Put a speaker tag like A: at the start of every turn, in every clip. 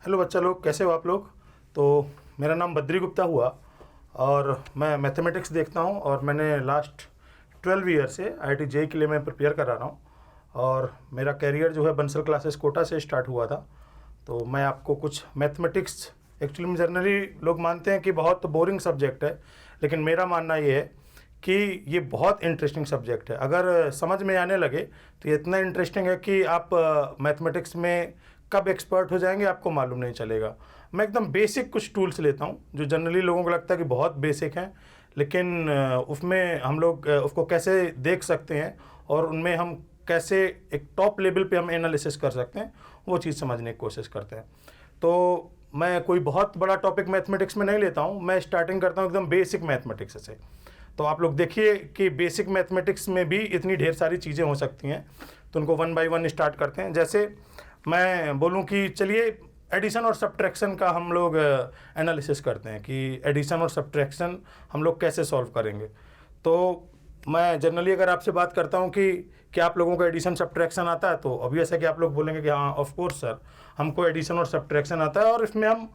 A: Hello बच्चा लोग, कैसे हो आप लोग। तो मेरा नाम बद्री गुप्ता हुआ और मैं मैथमेटिक्स देखता हूँ और मैंने लास्ट 12 ईयर से IIT JEE के लिए मैं प्रिपेयर करा रहा हूँ और मेरा कैरियर जो है बंसल क्लासेस कोटा से स्टार्ट हुआ था। तो मैं आपको कुछ मैथमेटिक्स, एक्चुअली में जनरली लोग मानते हैं कि बहुत बोरिंग सब्जेक्ट है, लेकिन मेरा मानना ये है कि ये बहुत इंटरेस्टिंग सब्जेक्ट है। अगर समझ में आने लगे तो ये इतना इंटरेस्टिंग है कि आप मैथमेटिक्स में कब एक्सपर्ट हो जाएंगे आपको मालूम नहीं चलेगा। मैं एकदम बेसिक कुछ टूल्स लेता हूँ जो जनरली लोगों को लगता है कि बहुत बेसिक हैं, लेकिन उसमें हम लोग उसको कैसे देख सकते हैं और उनमें हम कैसे एक टॉप लेवल पे हम एनालिसिस कर सकते हैं, वो चीज़ समझने की कोशिश करते हैं। तो मैं कोई बहुत बड़ा टॉपिक मैथमेटिक्स में नहीं लेता हूँ, मैं स्टार्टिंग करता हूँ एकदम बेसिक मैथमेटिक्स से। तो आप लोग देखिए कि बेसिक मैथमेटिक्स में भी इतनी ढेर सारी चीज़ें हो सकती हैं, तो उनको वन बाय वन स्टार्ट करते हैं। जैसे मैं बोलूं कि चलिए एडिशन और सब्ट्रैक्शन का हम लोग एनालिसिस करते हैं कि एडिशन और सब्ट्रैक्शन हम लोग कैसे सॉल्व करेंगे। तो मैं जनरली अगर आपसे बात करता हूं कि क्या आप लोगों को एडिशन सब्ट्रैक्शन आता है, तो ऑब्वियस है कि आप लोग बोलेंगे कि हाँ ऑफ कोर्स सर, हमको एडिशन और सब्ट्रैक्शन आता है और इसमें हम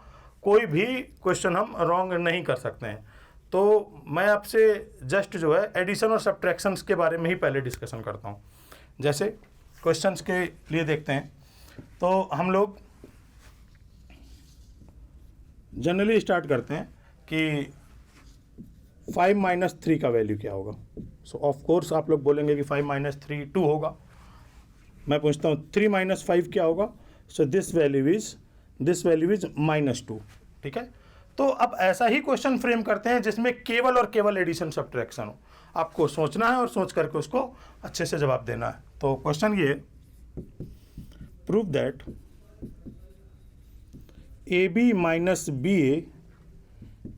A: कोई भी क्वेश्चन हम रॉन्ग नहीं कर सकते हैं। तो मैं आपसे जस्ट जो है एडिशन और सब्ट्रैक्शंस के बारे में ही पहले डिस्कशन करता हूँ। जैसे क्वेश्चंस के लिए देखते हैं, तो हम लोग जनरली स्टार्ट करते हैं कि 5 - 3 का वैल्यू क्या होगा। सो ऑफ कोर्स आप लोग बोलेंगे कि 5 - 3 2 होगा। मैं पूछता हूँ 3 - 5 क्या होगा। So this value is -2। ठीक है, तो अब ऐसा ही क्वेश्चन फ्रेम करते हैं जिसमें केवल और केवल एडिशन सब्ट्रैक्शन हो। आपको सोचना है और सोच करके उसको अच्छे से जवाब देना है। तो क्वेश्चन ये, prove that AB minus BA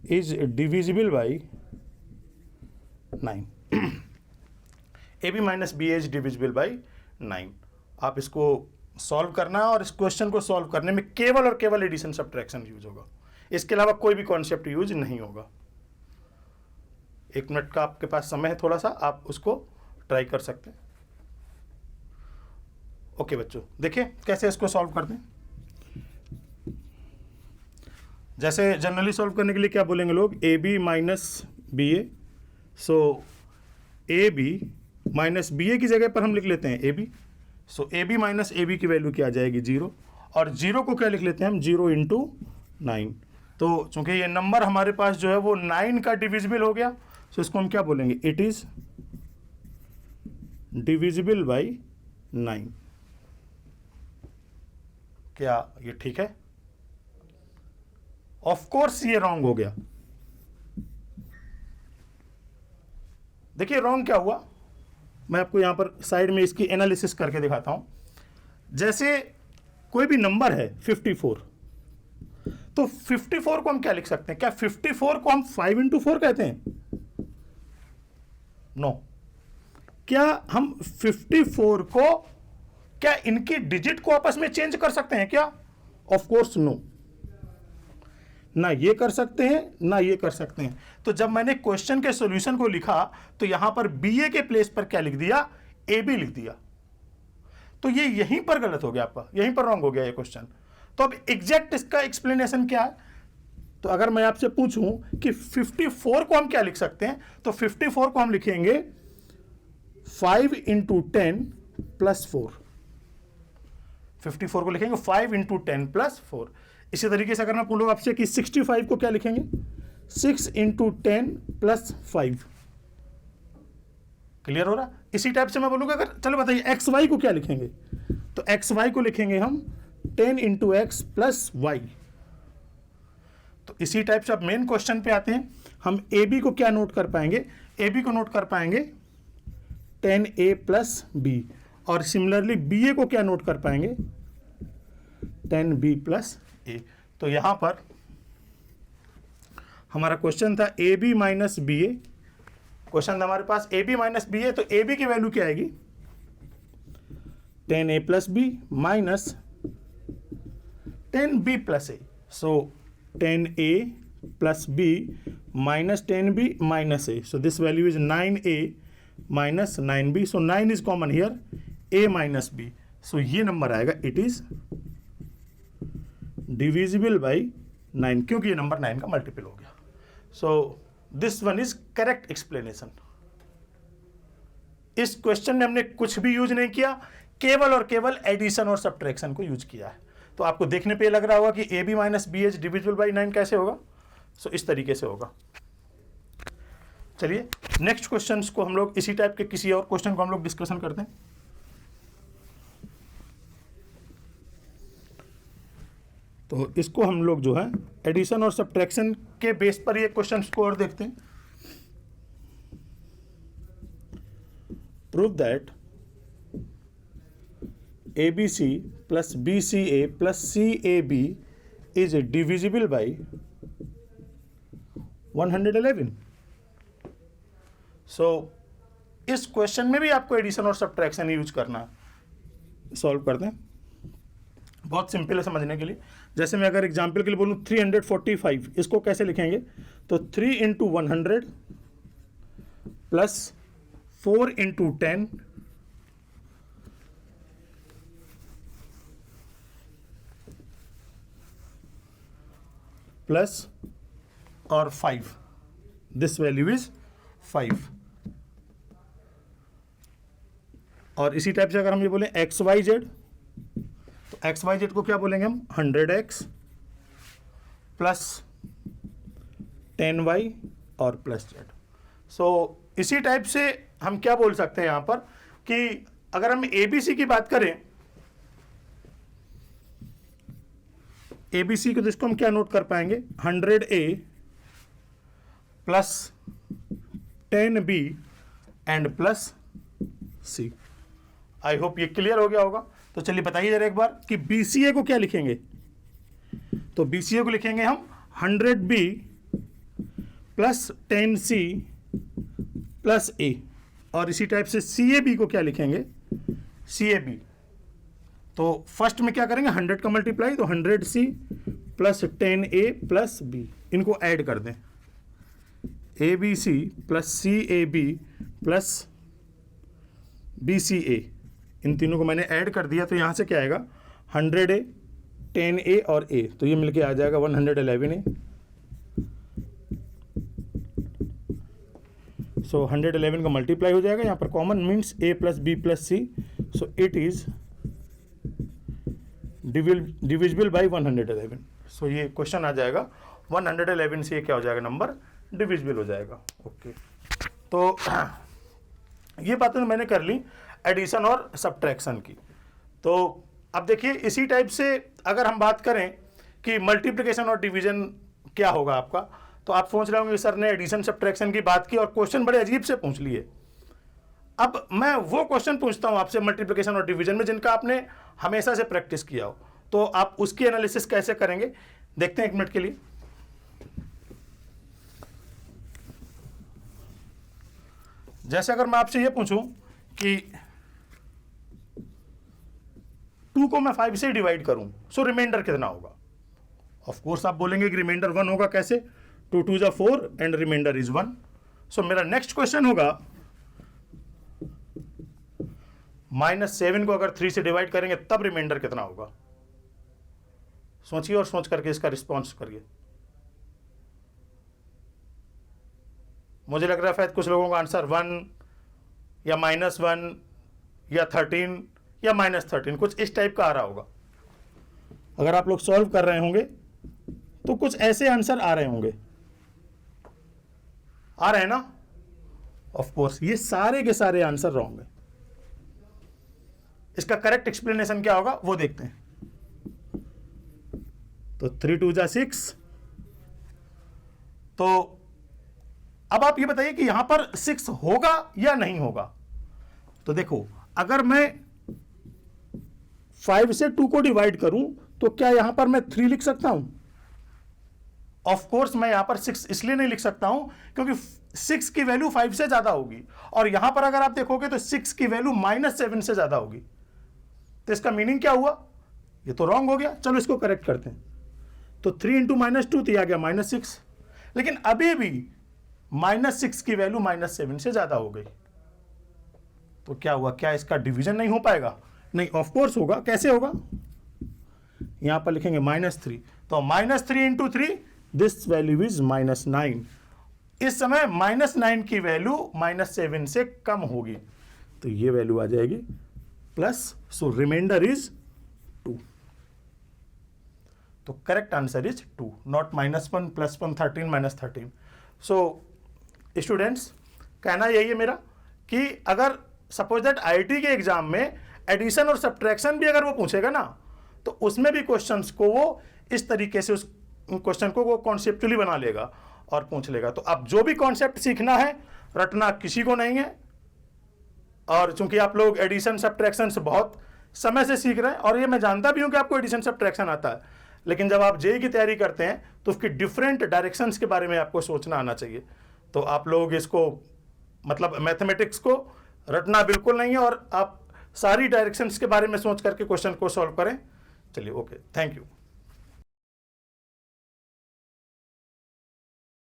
A: is divisible by 9। AB minus BA is divisible by 9। आप इसको सॉल्व करना है और इस क्वेश्चन को सॉल्व करने में केवल और केवल एडिशन सब्ट्रैक्शन यूज होगा, इसके अलावा कोई भी कॉन्सेप्ट यूज नहीं होगा। 1 मिनट का आपके पास समय है, थोड़ा सा आप उसको ट्राई कर सकते हैं। ओके बच्चों, देखिए कैसे इसको सॉल्व करते हैं। जैसे जनरली सॉल्व करने के लिए क्या बोलेंगे लोग, AB माइनस BA। सो AB माइनस BA की जगह पर हम लिख लेते हैं AB। सो AB माइनस AB की वैल्यू क्या आ जाएगी 0, और 0 को क्या लिख लेते हैं हम 0 × 9। तो चूंकि ये नंबर हमारे पास जो है वो 9 का डिविजिबल हो गया, सो इसको हम क्या बोलेंगे, इट इज डिविजिबल बाई 9। क्या ये ठीक है? ऑफ कोर्स ये रॉन्ग हो गया। देखिए रॉन्ग क्या हुआ, मैं आपको यहां पर साइड में इसकी एनालिसिस करके दिखाता हूं। जैसे कोई भी नंबर है 54, तो 54 को हम क्या लिख सकते हैं? क्या 54 को हम 5 × 4 कहते हैं? नो। क्या हम 54 को, क्या इनकी डिजिट को आपस में चेंज कर सकते हैं क्या? Of course no. ना ये कर सकते हैं ना ये कर सकते हैं। तो जब मैंने क्वेश्चन के सॉल्यूशन को लिखा तो यहां पर BA के प्लेस पर क्या लिख दिया, AB लिख दिया। तो ये यहीं पर गलत हो गया आपका, यहीं पर रॉन्ग हो गया ये क्वेश्चन। तो अब एग्जैक्ट इसका एक्सप्लेनेशन क्या है? तो अगर मैं आपसे पूछूं कि 54 को हम क्या लिख सकते हैं, तो 54 को हम लिखेंगे 5 × 10 + 4। 54 को लिखेंगे 5 × 10 + 4। इसी तरीके से अगर मैं पूछूं आपसे कि 65 को क्या लिखेंगे, 6 × 10 + 5। क्लियर हो रहा? इसी टाइप से मैं बोलूंगा, अगर चलो बताइए XY को क्या लिखेंगे, तो XY को लिखेंगे हम 10 × X + Y। तो इसी टाइप से अब मेन क्वेश्चन पे आते हैं। हम AB को क्या नोट कर पाएंगे, AB को नोट कर पाएंगे 10A + B, और सिमिलरली BA को क्या नोट कर पाएंगे 10B + A। तो यहां पर हमारा क्वेश्चन था AB - BA। क्वेश्चन था हमारे पास AB - BA, तो AB की वैल्यू क्या आएगी 10A + B minus 10B + A। So 10A + B minus 10B - A. So this value is 9A minus 9B. So 9 is common here, A minus B. So ये number आएगा, it is divisible by 9, क्योंकि ये number 9 का multiple हो गया. So this one is correct explanation. इस question में हमने कुछ भी यूज नहीं किया, केवल और केवल एडिशन और सब्ट्रैक्शन को यूज किया है. तो आपको देखने पे लग रहा होगा कि A B minus B H divisible by 9 कैसे होगा. सो इस तरीके से होगा. चलिए नेक्स्ट क्वेश्चन को हम लोग इसी टाइप के किसी और क्वेश्चन को हम लोग डिस्कशन करते हैं. तो इसको हम लोग जो है एडिशन और सब्ट्रैक्शन के बेस पर ये क्वेश्चन को और देखते हैं. Prove that ABC plus BCA plus CAB is divisible by 111. So इस क्वेश्चन में भी आपको एडिशन और सब्ट्रैक्शन यूज करना है. सॉल्व करते हैं. बहुत सिंपल है समझने के लिए. जैसे मैं अगर एग्जांपल के लिए बोलूँ 345, इसको कैसे लिखेंगे. तो 3 इंटू 100 प्लस 4 इंटू 10 प्लस और 5. This value is 5. और इसी टाइप से अगर हम ये बोलें एक्स वाई जेड, तो एक्स वाई जेड को क्या बोलेंगे हम 100x प्लस 10y और प्लस जेड. सो इसी टाइप से हम क्या बोल सकते हैं यहां पर कि अगर हम ABC की बात करें, ABC को जिसको हम क्या नोट कर पाएंगे 100A plus 10B and plus C. I hope ये क्लियर हो गया होगा. तो चलिए बताइए जरा एक बार कि BCA को क्या लिखेंगे. तो BCA को लिखेंगे हम 100B plus 10C plus A. और इसी टाइप से CAB को क्या लिखेंगे CAB. तो फर्स्ट में क्या करेंगे 100 का मल्टीप्लाई, तो 100C plus 10A plus B. इनको ऐड कर दें ABC plus CAB plus BCA. इन तीनों को मैंने ऐड कर दिया. तो यहाँ से क्या आएगा 100A 10A और A. तो ये मिलके आ जाएगा 111A. सो 111 का मल्टीप्लाई हो जाएगा. यहाँ पर common means A plus B plus C. So it is divisible by 111. सो ये क्वेश्चन आ जाएगा 111 से ये क्या हो जाएगा नंबर डिविजिबल हो जाएगा. ओके. तो ये बातें मैंने कर ली एडिशन और सब्ट्रैक्शन की. तो अब देखिए इसी टाइप से अगर हम बात करें कि मल्टीप्लिकेशन और डिवीजन क्या होगा आपका, तो आप सोच रहे होंगे सर ने एडिशन सब्ट्रैक्शन की बात की और क्वेश्चन बड़े अजीब से पूछ लिए. अब मैं वो क्वेश्चन पूछता हूं आपसे मल्टीप्लिकेशन और डिवीजन में जिनका आपने हमेशा से प्रैक्टिस किया हो. तो आप उसकी एनालिसिस कैसे करेंगे देखते हैं एक मिनट के लिए. जैसे अगर मैं आपसे ये पूछूं कि 2 को मैं 5 से डिवाइड करूं, सो रिमाइंडर कितना होगा. ऑफ कोर्स आप बोलेंगे कि रिमाइंडर 1 होगा. कैसे 2 2 जा 4 एंड रिमाइंडर इज 1. सो मेरा नेक्स्ट क्वेश्चन होगा -7 को अगर 3 से डिवाइड करेंगे तब रिमाइंडर कितना होगा. सोचिए और सोच करके इसका रिस्पॉन्स करिए. मुझे लग रहा है शायद कुछ लोगों का आंसर 1 या -1 या 13 या -13 कुछ इस टाइप का आ रहा होगा. अगर आप लोग सॉल्व कर रहे होंगे तो कुछ ऐसे आंसर आ रहे होंगे. आ रहे हैं ना. ऑफ कोर्स ये सारे के सारे आंसर रॉन्ग है. इसका करेक्ट एक्सप्लेनेशन क्या होगा वो देखते हैं. तो 3 2 जा 6. तो अब आप ये बताइए कि यहां पर 6 होगा या नहीं होगा. तो देखो अगर मैं 5 से 2 को डिवाइड करूं तो क्या यहां पर मैं 3 लिख सकता हूं. ऑफ कोर्स मैं यहां पर 6 इसलिए नहीं लिख सकता हूं क्योंकि 6 की वैल्यू 5 से ज्यादा होगी और यहां पर अगर आप देखोगे तो 6 की वैल्यू -7 से ज्यादा होगी. तो इसका मीनिंग क्या हुआ, ये तो रॉन्ग हो गया. चलो इसको करेक्ट करते हैं. तो 3 इंटू -2 तो आ गया -6. लेकिन अभी भी -6 की वैल्यू -7 से ज्यादा हो गई. तो क्या हुआ, क्या इसका डिवीजन नहीं हो पाएगा. नहीं ऑफ कोर्स होगा. कैसे होगा, यहाँ पर लिखेंगे -3, तो -3 इंटू 3, दिस वैल्यू इज -9। इस समय -9 की वैल्यू -7 से कम होगी, तो ये वैल्यू आ जाएगी प्लस, सो रिमाइंडर इज 2। तो correct answer is 2, not -1 +1 13 -13। So students, कहना यही है मेरा कि अगर सपोज दैट आईआईटी के एग्जाम में एडिशन और सब्ट्रैक्शन भी अगर वो पूछेगा ना, तो उसमें भी क्वेश्चंस को वो इस तरीके से उस क्वेश्चन को वो कॉन्सेप्चुअली बना लेगा और पूछ लेगा। तो अब जो भी कॉन्सेप्ट सीखना है, रटना किसी को नहीं है, और चूंकि आप लोग एडिशन सब्ट्रैक्शन से बहुत समय से सीख रहे हैं, और ये मैं जानता भी हूं कि आपको एडिशन सब्ट्रैक्शन आता है, लेकिन जब आप जेईई की तैयारी करते हैं तो उसकी डिफरेंट डायरेक्शंस के बारे में आपको सोचना आना चाहिए। तो आप लोग इसको, मतलब मैथमेटिक्स को रटना बिल्कुल नहीं है, और आप सारी डायरेक्शंस के बारे में सोच करके क्वेश्चन को सॉल्व करें। चलिए, ओके, थैंक यू।